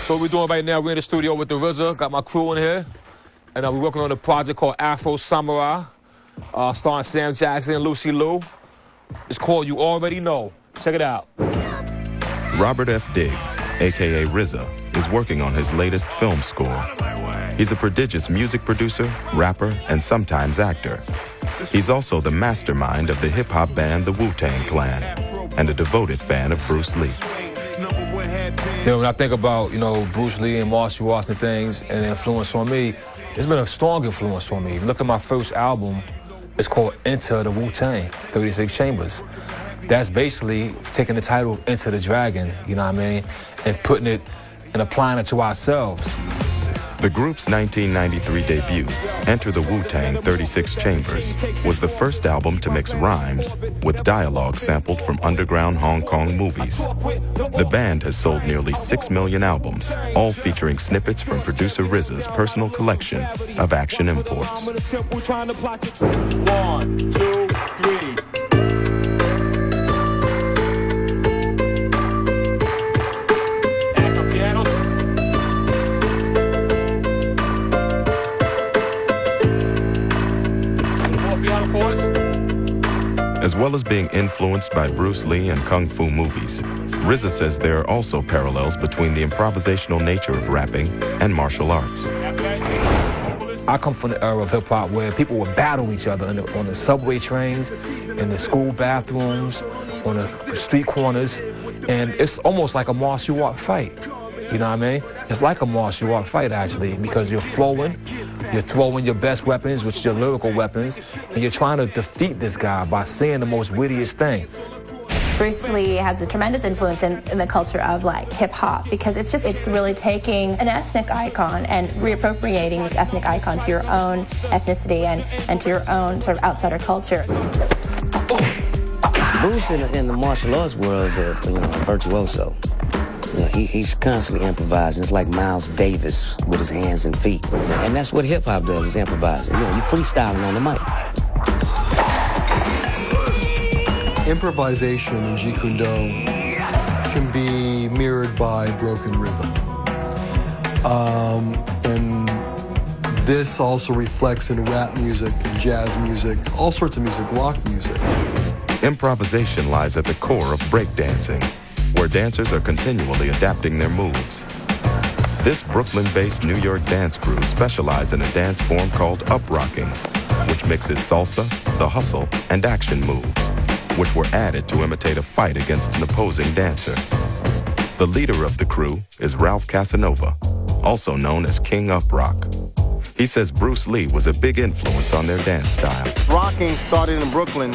So what we're doing right now, we're in the studio with the RZA, got my crew in here, and we're working on a project called Afro Samurai, starring Sam Jackson and Lucy Liu. It's called You Already Know. Check it out. Robert F. Diggs, a.k.a. RZA, is working on his latest film score. He's a prodigious music producer, rapper, and sometimes actor. He's also the mastermind of the hip-hop band the Wu-Tang Clan, and a devoted fan of Bruce Lee. You know, when I think about, Bruce Lee and martial arts and things and the influence on me, it's been a strong influence on me. Look at my first album, it's called Enter the Wu-Tang, 36 Chambers. That's basically taking the title of Enter the Dragon, you know what I mean, and putting it and applying it to ourselves. The group's 1993 debut, Enter the Wu-Tang 36 Chambers, was the first album to mix rhymes with dialogue sampled from underground Hong Kong movies. The band has sold nearly 6 million albums, all featuring snippets from producer RZA's personal collection of action imports. 1, 2, 3. As well as being influenced by Bruce Lee and Kung Fu movies, RZA says there are also parallels between the improvisational nature of rapping and martial arts. I come from the era of hip-hop where people would battle each other on the subway trains, in the school bathrooms, on the street corners, and it's almost like a martial art fight. You know what I mean? It's like a martial art fight, actually, because you're flowing, you're throwing your best weapons, which are your lyrical weapons, and you're trying to defeat this guy by saying the most wittiest thing. Bruce Lee has a tremendous influence in the culture of hip-hop, because it's really taking an ethnic icon and reappropriating this ethnic icon to your own ethnicity and to your own sort of outsider culture. Bruce in the martial arts world is a virtuoso. He's constantly improvising. It's like Miles Davis with his hands and feet. And that's what hip-hop does, is improvising. You're freestyling on the mic. Improvisation in Jeet Kune Do can be mirrored by broken rhythm. And this also reflects in rap music, jazz music, all sorts of music, rock music. Improvisation lies at the core of breakdancing, where dancers are continually adapting their moves. This Brooklyn-based New York dance crew specialize in a dance form called uprocking, which mixes salsa, the hustle, and action moves, which were added to imitate a fight against an opposing dancer. The leader of the crew is Ralph Casanova, also known as King Uprock. He says Bruce Lee was a big influence on their dance style. Rocking started in Brooklyn,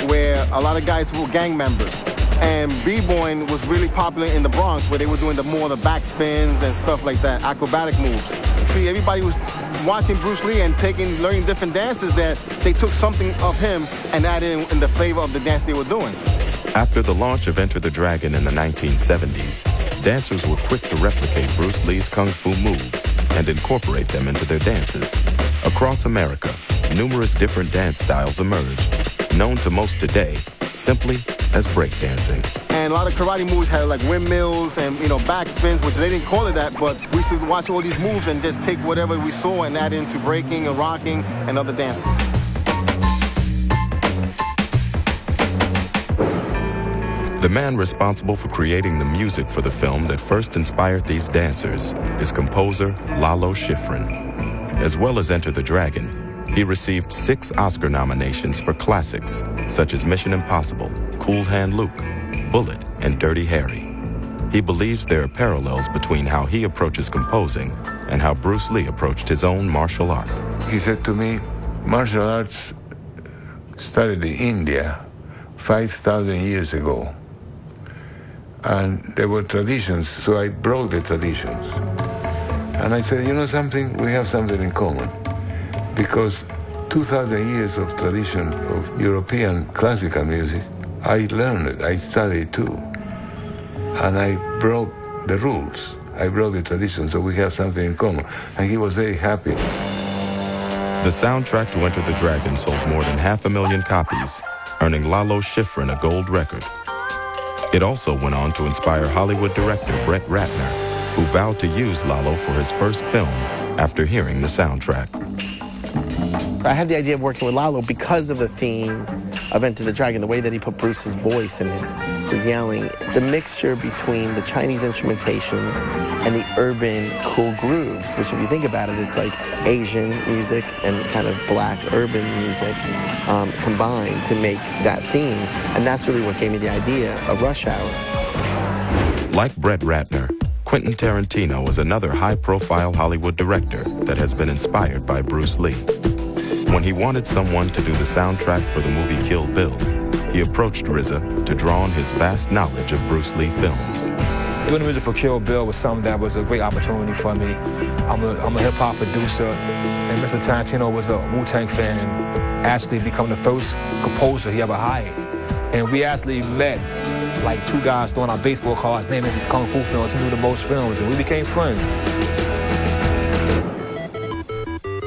where a lot of guys were gang members. And b-boying was really popular in the Bronx, where they were doing more of the backspins and stuff like that, acrobatic moves. See, everybody was watching Bruce Lee and learning different dances that they took something of him and added in the flavor of the dance they were doing. After the launch of Enter the Dragon in the 1970s, dancers were quick to replicate Bruce Lee's kung fu moves and incorporate them into their dances. Across America, numerous different dance styles emerged, known to most today simply as breakdancing. And a lot of karate moves had like windmills and backspins, which they didn't call it that, but we used to watch all these moves and just take whatever we saw and add into breaking and rocking and other dances. The man responsible for creating the music for the film that first inspired these dancers is composer Lalo Schifrin. As well as Enter the Dragon, he received 6 Oscar nominations for classics such as Mission Impossible, Cool Hand Luke, Bullet, and Dirty Harry. He believes there are parallels between how he approaches composing and how Bruce Lee approached his own martial art. He said to me, martial arts started in India 5,000 years ago. And there were traditions, so I brought the traditions. And I said, you know something, we have something in common. Because 2,000 years of tradition of European classical music, I learned it, I studied too. And I broke the rules. I broke the tradition, so we have something in common. And he was very happy. The soundtrack to Enter the Dragon sold more than 500,000 copies, earning Lalo Schifrin a gold record. It also went on to inspire Hollywood director Brett Ratner who vowed to use Lalo for his first film after hearing the soundtrack. I had the idea of working with Lalo because of the theme of Enter the Dragon, the way that he put Bruce's voice and his yelling, the mixture between the Chinese instrumentations and the urban cool grooves, which if you think about it, it's like Asian music and kind of black urban music combined to make that theme. And that's really what gave me the idea of Rush Hour. Like Brett Ratner, Quentin Tarantino is another high-profile Hollywood director that has been inspired by Bruce Lee. When he wanted someone to do the soundtrack for the movie Kill Bill, he approached RZA to draw on his vast knowledge of Bruce Lee films. Doing the music for Kill Bill was something that was a great opportunity for me. I'm a hip-hop producer, and Mr. Tarantino was a Wu-Tang fan and actually become the first composer he ever hired. And we actually met like two guys throwing out baseball cards, naming Kung Fu films, who knew the most films, and we became friends.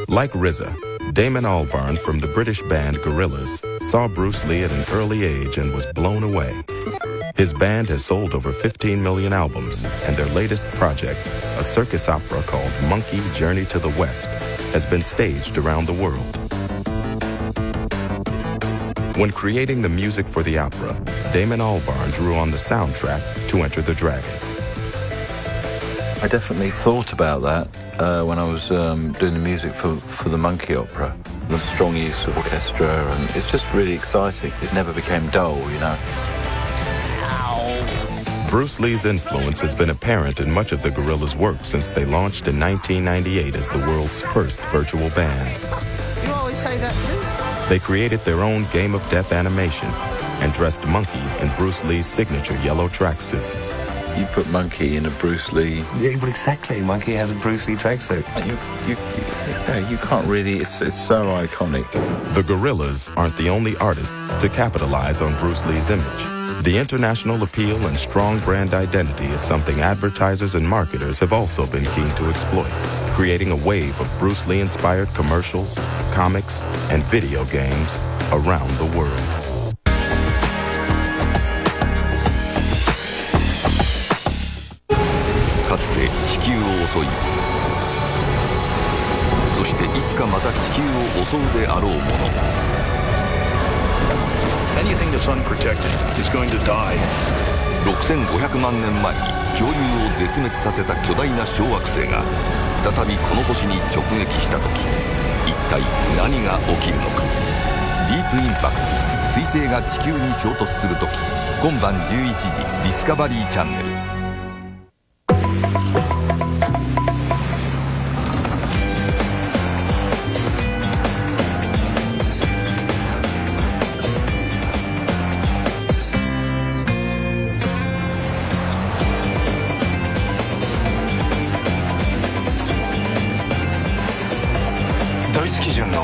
Like RZA, Damon Albarn from the British band Gorillaz saw Bruce Lee at an early age and was blown away. His band has sold over 15 million albums, and their latest project, a circus opera called Monkey Journey to the West, has been staged around the world. When creating the music for the opera, Damon Albarn drew on the soundtrack to Enter the Dragon. I definitely thought about that when I was doing the music for the Monkey Opera. The strong use of orchestra, and it's just really exciting. It never became dull, you know. Bruce Lee's influence has been apparent in much of the Gorillaz' work since they launched in 1998 as the world's first virtual band. You always say that too. They created their own Game of Death animation and dressed Monkey in Bruce Lee's signature yellow tracksuit. You put Monkey in a Bruce Lee... Yeah, well, exactly. Monkey has a Bruce Lee tracksuit. You can't really... It's so iconic. The Gorillaz aren't the only artists to capitalize on Bruce Lee's image. The international appeal and strong brand identity is something advertisers and marketers have also been keen to exploit, creating a wave of Bruce Lee-inspired commercials, comics, and video games around the world. かつて地球を襲い、そしていつかまた地球を襲うであろうもの。Anything that's unprotected is going to die. 6500万年前に恐竜を絶滅させた巨大な小惑星が再びこの星に直撃した時、一体何が起きるのか。ディープインパクト、彗星が地球に衝突する時、今晩11時ディスカバリーチャンネル。ドイツ基準の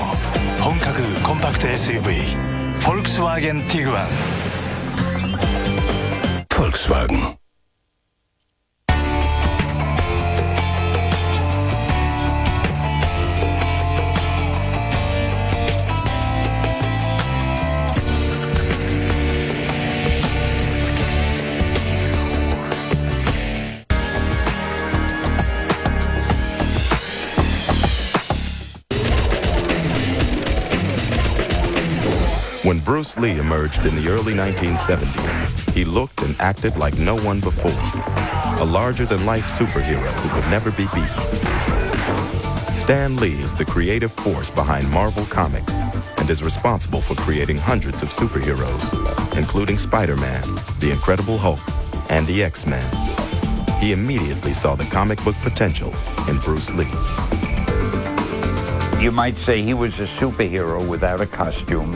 本格コンパクト SUV フォルクスワーゲンティグワン。フォルクスワーゲン。When Bruce Lee emerged in the early 1970s, he looked and acted like no one before. A larger-than-life superhero who could never be beaten. Stan Lee is the creative force behind Marvel Comics and is responsible for creating hundreds of superheroes, including Spider-Man, the Incredible Hulk, and the X-Men. He immediately saw the comic book potential in Bruce Lee. You might say he was a superhero without a costume.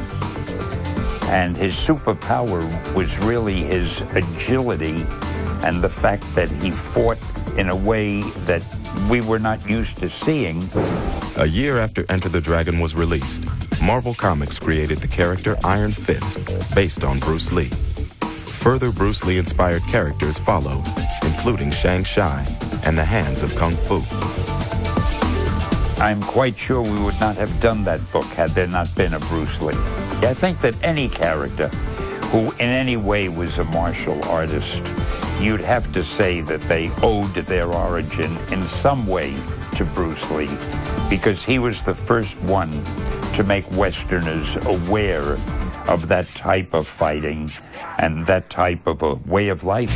And his superpower was really his agility and the fact that he fought in a way that we were not used to seeing. A year after Enter the Dragon was released, Marvel Comics created the character Iron Fist, based on Bruce Lee. Further Bruce Lee-inspired characters followed, including Shang-Chi and the Hands of Kung Fu. I'm quite sure we would not have done that book had there not been a Bruce Lee. I think that any character who in any way was a martial artist, you'd have to say that they owed their origin in some way to Bruce Lee, because he was the first one to make Westerners aware of that type of fighting and that type of a way of life.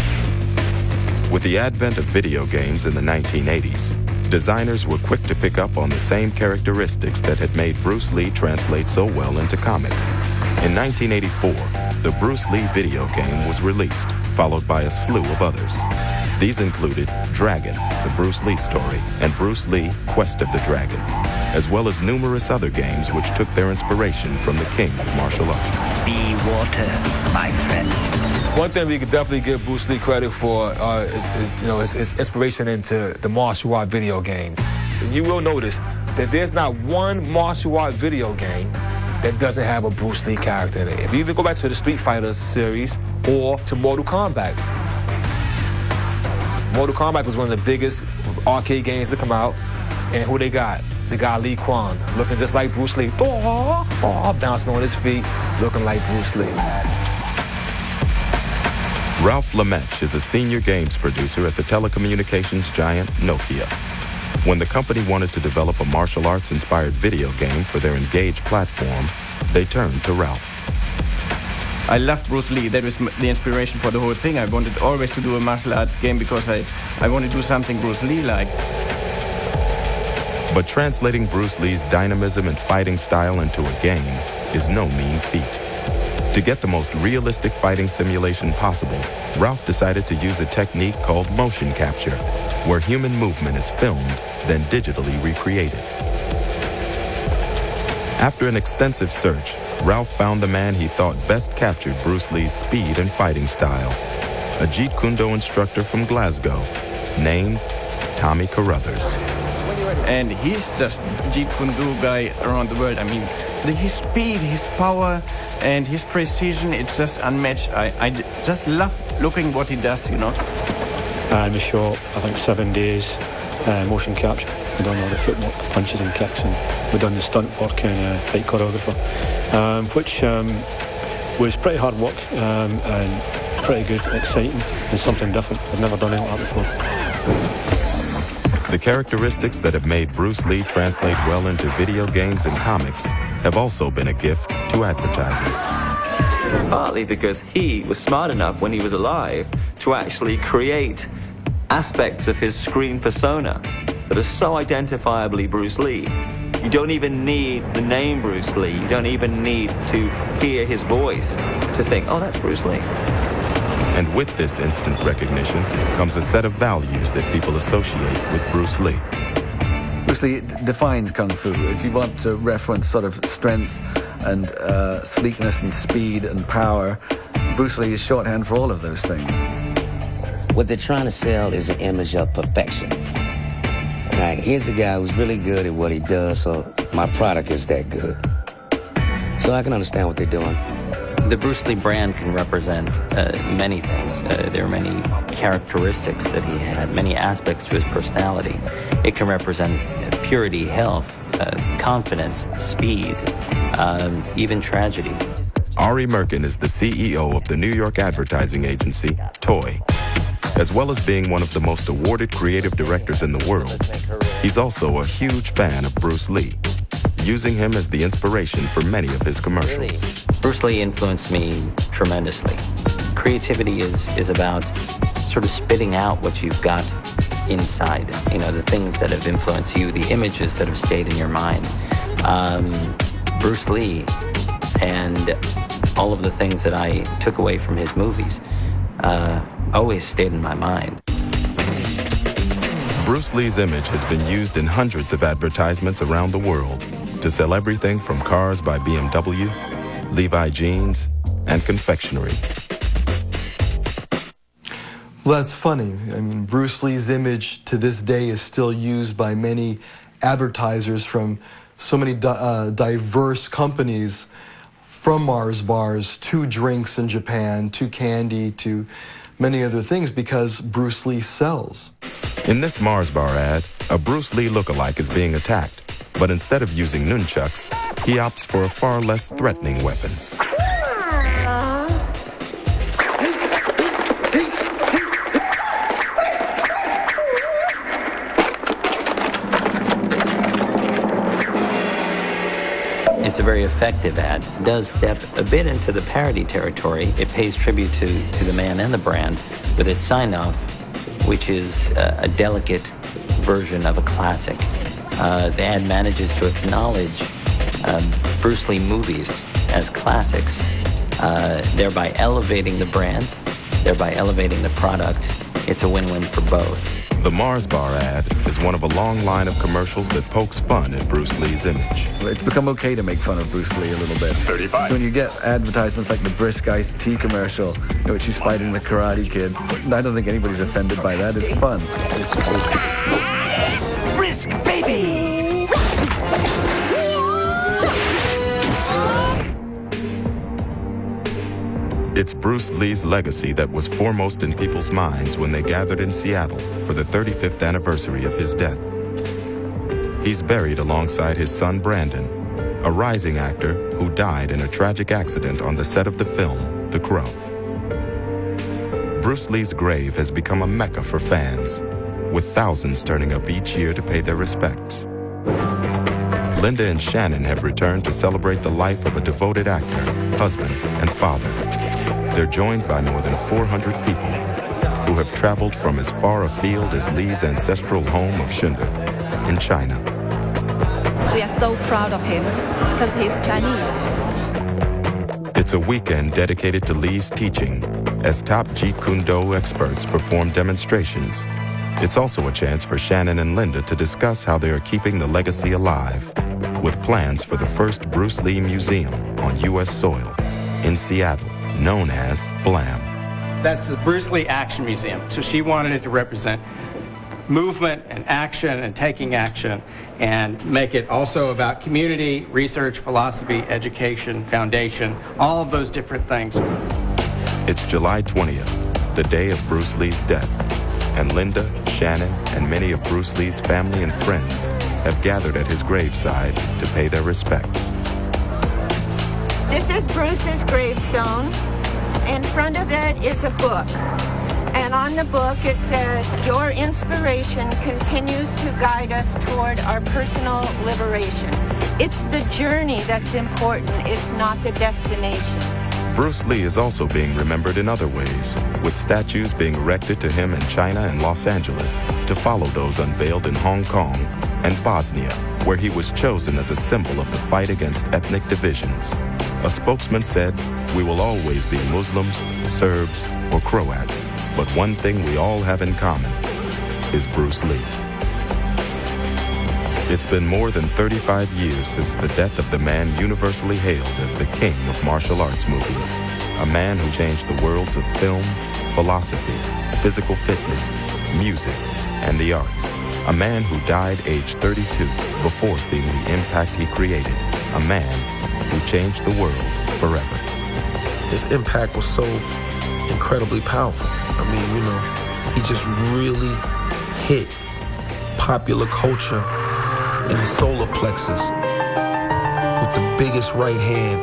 With the advent of video games in the 1980s, designers were quick to pick up on the same characteristics that had made Bruce Lee translate so well into comics. In 1984, the Bruce Lee video game was released, followed by a slew of others. These included Dragon, the Bruce Lee story, and Bruce Lee, Quest of the Dragon, as well as numerous other games which took their inspiration from the king of martial arts. Be water, my friend. One thing we could definitely give Bruce Lee credit for is his inspiration into the martial art video games. You will notice that there's not one martial art video game that doesn't have a Bruce Lee character in it. If you either go back to the Street Fighter series or to Mortal Kombat. Mortal Kombat was one of the biggest arcade games to come out, and who they got? The guy Lee Kwan, looking just like Bruce Lee. Bouncing on his feet, looking like Bruce Lee. Ralph LeMaitre is a senior games producer at the telecommunications giant Nokia. When the company wanted to develop a martial arts-inspired video game for their Engage platform, they turned to Ralph. I love Bruce Lee. That was the inspiration for the whole thing. I wanted always to do a martial arts game because I want to do something Bruce Lee-like. But translating Bruce Lee's dynamism and fighting style into a game is no mean feat. To get the most realistic fighting simulation possible, Ralph decided to use a technique called motion capture, where human movement is filmed, then digitally recreated. After an extensive search, Ralph found the man he thought best captured Bruce Lee's speed and fighting style, a Jeet Kune Do instructor from Glasgow named Tommy Carruthers. And he's just Jeet Kune Do guy around the world. I mean, his speed, his power, and his precision, it's just unmatched. I just love looking what he does, you know. We shot, I think, 7 days, motion capture. We done all the footwork, punches and kicks, and we done the stunt work and fight choreographer, which was pretty hard work and pretty good, exciting, and something different. I've never done anything like that before. The characteristics that have made Bruce Lee translate well into video games and comics have also been a gift to advertisers. Partly because he was smart enough when he was alive to actually create aspects of his screen persona that are so identifiably Bruce Lee. You don't even need the name Bruce Lee. You don't even need to hear his voice to think, oh, that's Bruce Lee. And with this instant recognition comes a set of values that people associate with Bruce Lee. Bruce Lee defines Kung Fu. If you want to reference sort of strength and sleekness and speed and power, Bruce Lee is shorthand for all of those things. What they're trying to sell is an image of perfection. Like, here's a guy who's really good at what he does, so my product is that good. So I can understand what they're doing. The Bruce Lee brand can represent many things. There are many characteristics that he had, many aspects to his personality. It can represent purity, health, confidence, speed, even tragedy. Ari Merkin is the CEO of the New York advertising agency, Toy. As well as being one of the most awarded creative directors in the world, he's also a huge fan of Bruce Lee, using him as the inspiration for many of his commercials. Bruce Lee influenced me tremendously. Creativity is about sort of spitting out what you've got inside, you know, the things that have influenced you, the images that have stayed in your mind. Bruce Lee and all of the things that I took away from his movies always stayed in my mind. Bruce Lee's image has been used in hundreds of advertisements around the world to sell everything from cars by BMW, Levi jeans, and confectionery. Well, that's funny. I mean, Bruce Lee's image to this day is still used by many advertisers from so many diverse companies, from Mars bars to drinks in Japan to candy to many other things, because Bruce Lee sells. In this Mars bar ad, a Bruce Lee lookalike is being attacked, but instead of using nunchucks, he opts for a far less threatening weapon. it's a very effective ad. It does step a bit into the parody territory. It pays tribute to the man and the brand with its sign-off, which is a delicate version of a classic. The ad manages to acknowledge Bruce Lee movies as classics, thereby elevating the brand, thereby elevating the product. It's a win-win for both. The Mars Bar ad is one of a long line of commercials that pokes fun at Bruce Lee's image. It's become okay to make fun of Bruce Lee a little bit. 35. So when you get advertisements like the Brisk Iced Tea commercial, in which he's fighting the Karate Kid, I don't think anybody's offended by that. It's fun. Brisk, baby! It's Bruce Lee's legacy that was foremost in people's minds when they gathered in Seattle for the 35th anniversary of his death. He's buried alongside his son Brandon, a rising actor who died in a tragic accident on the set of the film The Crow. Bruce Lee's grave has become a mecca for fans, with thousands turning up each year to pay their respects. Linda and Shannon have returned to celebrate the life of a devoted actor, husband, and father. They're joined by more than 400 people who have traveled from as far afield as Lee's ancestral home of Shunde in China. We are so proud of him because he's Chinese. It's a weekend dedicated to Lee's teaching as top Jeet Kune Do experts perform demonstrations. It's also a chance for Shannon and Linda to discuss how they are keeping the legacy alive, with plans for the first Bruce Lee Museum on U.S. soil in Seattle, known as BLAM. That's the Bruce Lee Action Museum. So she wanted it to represent movement and action and taking action and make it also about community, research, philosophy, education, foundation, all of those different things. It's July 20th, the day of Bruce Lee's death, and Linda, Shannon, and many of Bruce Lee's family and friends have gathered at his graveside to pay their respects. This is Bruce's gravestone. In front of it is a book. And on the book it says, "Your inspiration continues to guide us toward our personal liberation." It's the journey that's important. It's not the destination. Bruce Lee is also being remembered in other ways, with statues being erected to him in China and Los Angeles to follow those unveiled in Hong Kong and Bosnia, where he was chosen as a symbol of the fight against ethnic divisions. A spokesman said, "We will always be Muslims, Serbs, or Croats, but one thing we all have in common is Bruce Lee." It's been more than 35 years since the death of the man universally hailed as the king of martial arts movies, a man who changed the worlds of film, philosophy, physical fitness, music, and the arts. A man who died aged 32 before seeing the impact he created, a man who changed the world forever. His impact was so incredibly powerful. I mean, he just really hit popular culture in the solar plexus with the biggest right hand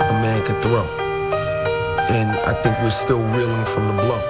a man could throw. And I think we're still reeling from the blow.